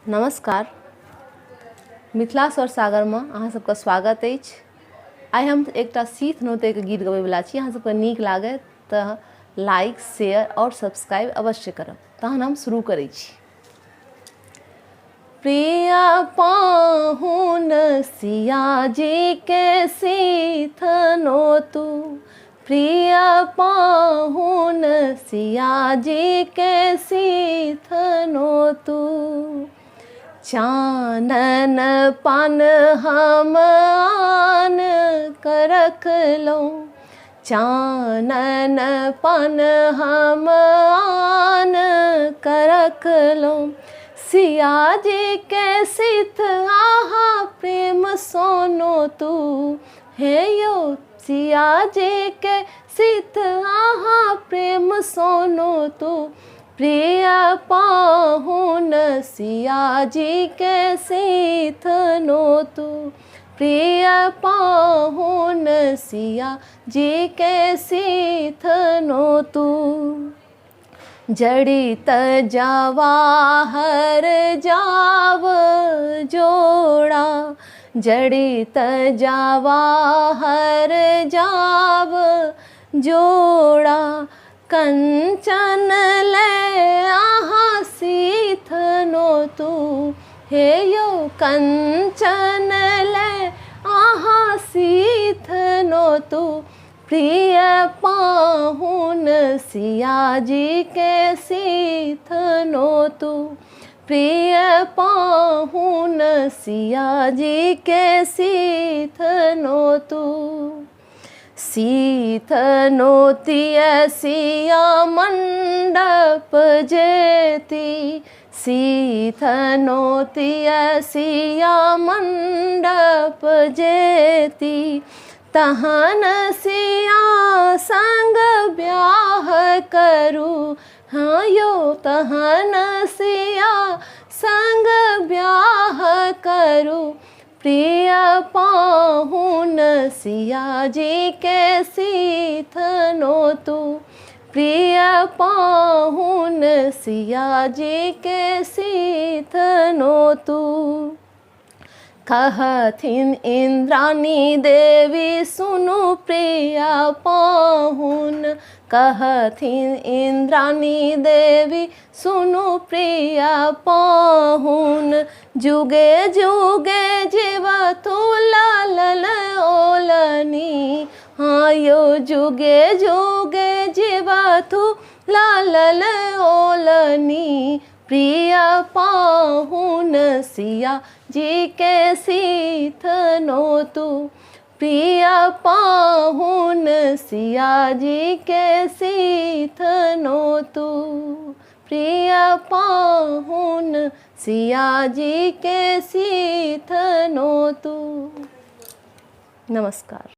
नमस्कार। मिथिला स्वर सागर में अहाँ सबके स्वागत अछि। आइ हम एकटा सीख नोते के गीत गबैवला छी। अहाँ सबके नीक लागे तऽ लाइक शेयर और सब्सक्राइब अवश्य करब। तहन हम शुरू करै छी। प्रिय पाहुन सिया जी के सीथ नोतु, प्रिय पाहुन सिया जी के सीथ नोतु। चानन पान हम आन कर रखलहुँ, चानन पान हम आन कर रखलहुँ। सिया जी के सीथ आहा प्रेम सोनो तू, हे यो सिया जी के सीथ आहा प्रेम सोनो तू। प्रिय पाहुन सिया जी के सीथ नोतु, प्रिय पाहुन सिया जी के सीथ नोतु। जड़ित जवाहर जाव जोड़ा, जड़ित जवाहर जाव जोड़ा। कंचन ले आहा सीथ नोतु, हे यो कंचन ले आहा सीथ नोतु। प्रिय पाहुन सिया जी के सीथ नोतु, प्रिय पाहुन सिया जी के सीथ नोतु। सीथ नोतिय सिया मंडप जेती, सीथ नोतिय सिया मंडप जेती। तहन सिया संग ब्याह करूँ, हाँ यो तहन सिया संग ब्याह करूँ। प्रिय पाहुन सिया जी के सीथ नोतु, प्रिय पाहुन सिया जी के सीथ नोतु। कहथिन इंद्राणी देवी सुनु प्रिय पाहुन, कहथिन इंद्राणी देवी सुनु प्रिय पाहुन। जुगे जुगे जीवतु लालल ओलनी, हाँ यो जुगे जुगे जीवतु लालल ओलनी। प्रिय पाहुन सिया जी के सीथ नोतु, प्रिय पाहुन सिया जी के सीथ नोतु। प्रिय पाहुन सिया जी के सीथ नोतु। नमस्कार।